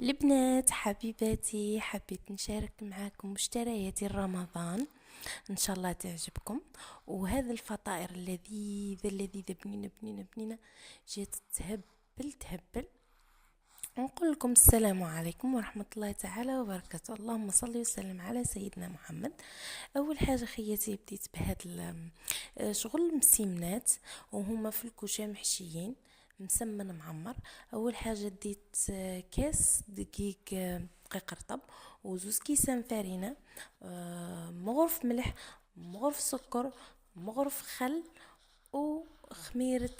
البنات حبيباتي، حبيت نشارك معاكم مشترياتي رمضان. ان شاء الله تعجبكم. وهذا الفطائر اللذيذة اللذيذة بنينة بنينة بنينة جات تهبل. نقول لكم السلام عليكم ورحمة الله تعالى وبركاته. اللهم صل وسلم على سيدنا محمد. اول حاجة خياتي بديت بهاد شغل المسيمنات، وهما في الكوشة محشيين مسمن معمر. اول حاجه ديت كاس دقيق، دقيق رطب، وزوز كيسان فرينه، مغرف ملح، مغرف سكر، مغرف خل، وخميره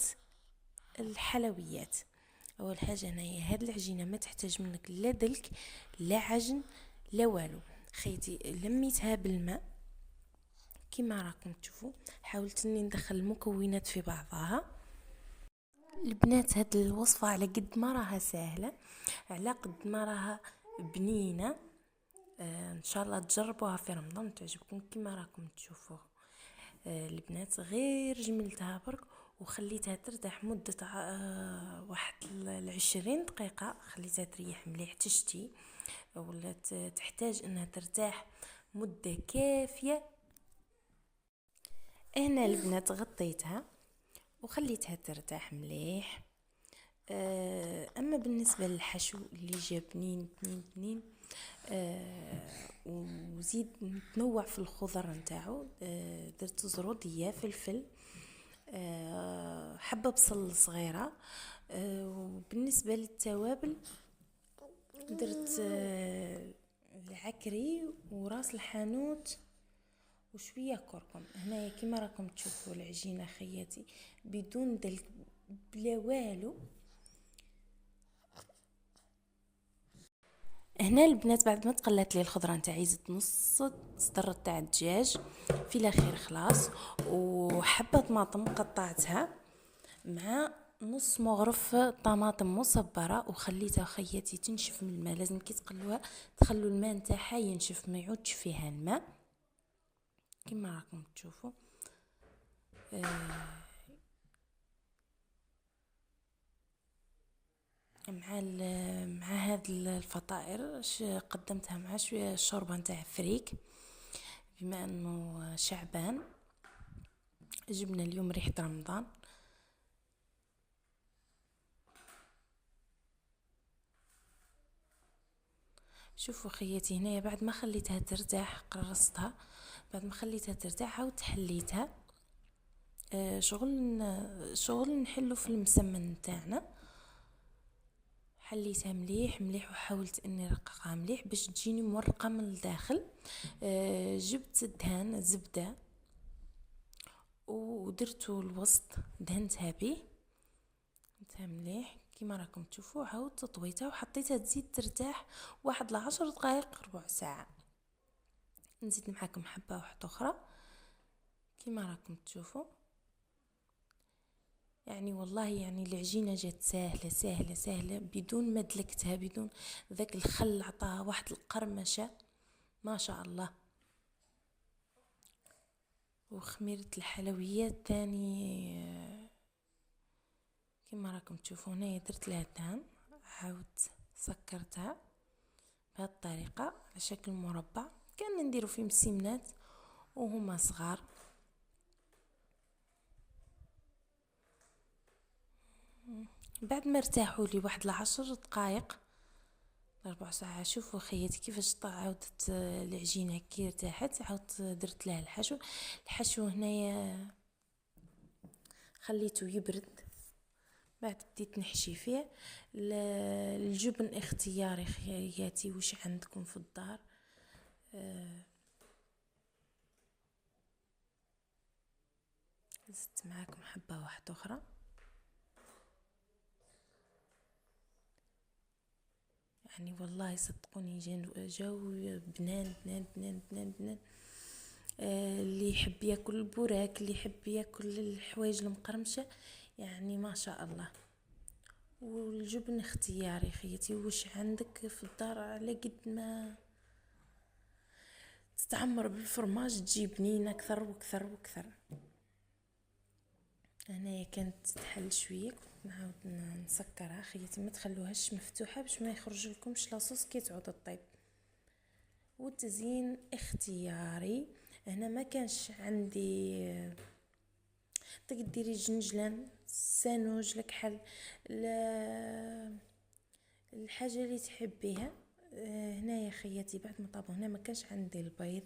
الحلويات. اول حاجه هنايا هاد العجينه ما تحتاج منك لا دلك لا عجن لا والو. خيتي لميتها بالماء كما راكم تشوفوا. حاولت اني ندخل المكونات في بعضها. البنات هاد الوصفة على قد ما راها سهلة، على قد ما راها بنينة. ان شاء الله تجربوها في رمضان تعجبكم كما راكم تشوفوا. البنات غير جملتها برك وخليتها ترتاح مدة واحد 20 دقيقة. خليتها تريح مليح تشتي، ولا تحتاج انها ترتاح مدة كافية. هنا البنات غطيتها وخليتها ترتاح مليح. اما بالنسبه للحشو اللي جا بنين بنين بنين، وزيد نتنوع في الخضر نتاعو. درت زروديه، فلفل، حبه بصل صغيره. وبالنسبه للتوابل درت العكري وراس الحانوت وشويه كركم. هنايا كما راكم تشوفوا العجينه خياتي بدون دلك بلا والو. هنا البنات بعد ما تقلات لي الخضره نتاعي زدت نص صدر تاع الدجاج في الاخير خلاص، وحبه طماطم قطعتها مع نص مغرف طماطم مصبره، وخليتها خياتي تنشف من الماء. لازم كي تقلوها تخلوا الماء نتاعها ينشف، ما يعودش فيها الماء كما راكم تشوفوا. مع هاد الفطائر قدمتها مع شويه شوربه نتاع فريك، بما انه شعبان جبنا اليوم ريحه رمضان. شوفوا خياتي هنايا بعد ما خليتها ترتاح قرصتها. بعد ما خليتها ترتاح عاود حليتها. شغل نحلو في المسمن نتاعنا. حليتها مليح مليح وحاولت اني رققها مليح باش تجيني مورقه من الداخل. جبت دهان زبده ودرتو الوسط، دهنتها به، دهنتها مليح كيما راكم تشوفوا. عاود طويتها وحطيتها تزيد ترتاح واحد 10 دقائق ربع ساعه. نزيد معاكم حبه واحده اخرى كيما راكم تشوفوا. يعني والله يعني العجينه جات سهله سهله سهله بدون ما دلكتها، بدون ذاك الخل عطاها واحد القرمشه ما شاء الله. وخميره الحلويات تاني كما راكم تشوفوا. هنا درت لها دهن، عاود سكرتها بهذه الطريقه على شكل مربع كان نديرو في مسيمنات وهما صغار. بعد ما ارتاحوا لي واحد 10 دقائق ربع ساعة، شوفوا خياتي كيفاش عاودت العجينة كي ارتاحت. عاودت درت لها الحشو هنايا خليته يبرد. بعد بديت نحشي فيه. الجبن اختياري خياتي، وش عندكم في الدار. زدت معاكم حبة واحدة اخرى. يعني والله صدقوني جاو بنان بنان بنان بنان بنان. اللي يحب ياكل البوراك، اللي يحب ياكل الحوايج المقرمشه، يعني ما شاء الله. والجبن اختياري خيتي، وش عندك في الدار على قد ما تتعمر بالفرماج تجي بنين اكثر واكثر واكثر. هنايا كانت تحل شويه، كنت نعاود نسكرها. خياتي ما تخلوهاش مفتوحه باش ما يخرج لكمش لاصوص كي تعود طيب. والتزيين اختياري. هنا ما كانش عندي، تقدري ديري جنجلان، سانوج، لك حل الحاجه اللي تحبيها. هنايا خياتي بعد ما طابو هنا ما كانش عندي البيض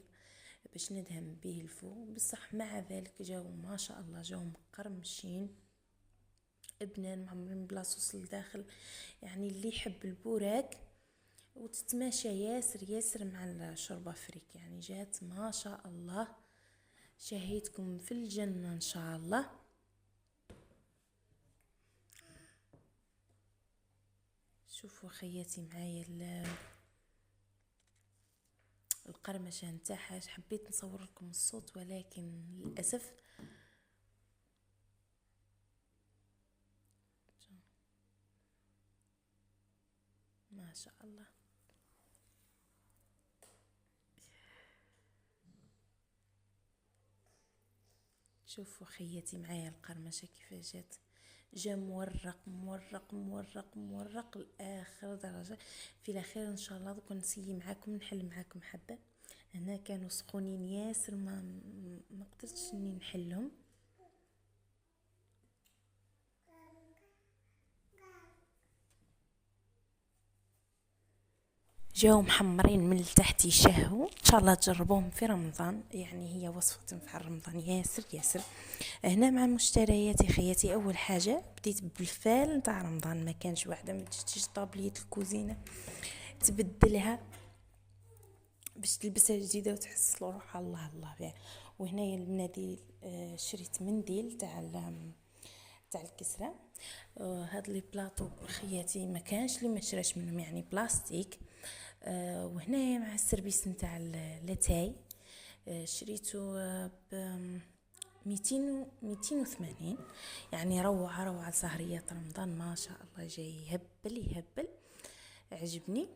باش ندهن به الفوق، بصح مع ذلك جاو ما شاء الله جاو مقرمشين ابنان معمرين بلاصوص لداخل. يعني اللي يحب البوراك وتتماشى ياسر ياسر مع الشوربه فريك، يعني جات ما شاء الله. شهيتكم في الجنه ان شاء الله. شوفوا خياتي معايا القرمشه نتاعها. حبيت نصور لكم الصوت ولكن للاسف ما شاء الله. شوفوا خياتي معايا القرمشه كيف جا مورق مورق مورق مورق لاخر درجه. في الاخير ان شاء الله دوك نسيي معاكم نحل معاكم حبه. هنا كانوا سخونين ياسر، ما قدرتش اني نحلهم. جاو محمرين من التحت يشهوا. ان شاء الله تجربوهم في رمضان، يعني هي وصفه تنفع رمضان ياسر ياسر. هنا مع مشترياتي خياتي. اول حاجه بديت بالفال نتاع رمضان، ما كانش واحده ما تجيش طابليه الكوزينه تبدلها باش تلبسها جديده وتحس روحها الله الله بها. وهنايا المناديل، شريت منديل تاع الكسره. هاد لي بلاطو خياتي ما كانش اللي ما شراش منهم، يعني بلاستيك. وهنايا مع السيرفيس نتاع لاتاي، شريته ب 280. يعني روعه سهريات رمضان ما شاء الله، جاي يهبل عجبني.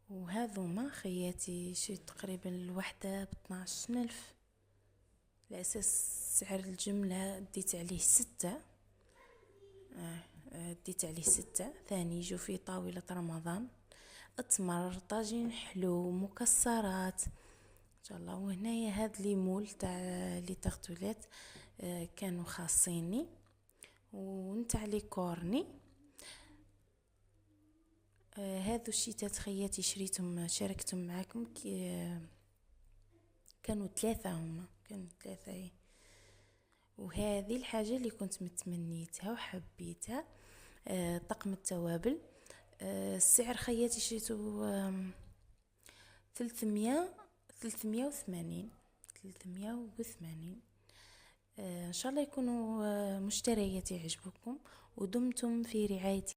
وهذو ما خياتي شريت تقريبا الوحده ب12,000. الاساس سعر الجمله ديت عليه 6. ديت عليه 6. ثاني يجوا في طاولة رمضان، اتمر، طاجين حلو، مكسرات ان شاء الله. وهنايا هاد لي مول تاع لي تارتولات كانوا خاصيني، ونتاع لي كورني. هذو الشيتات خياتي شريتهم، شاركتهم معاكم كانوا 3 هما، كانوا 3. وهذه الحاجة اللي كنت متمنيتها وحبيتها، طقم التوابل. السعر خياتي شريته 380. ان شاء الله يكونوا مشترياتي عجبكم، ودمتم في رعاية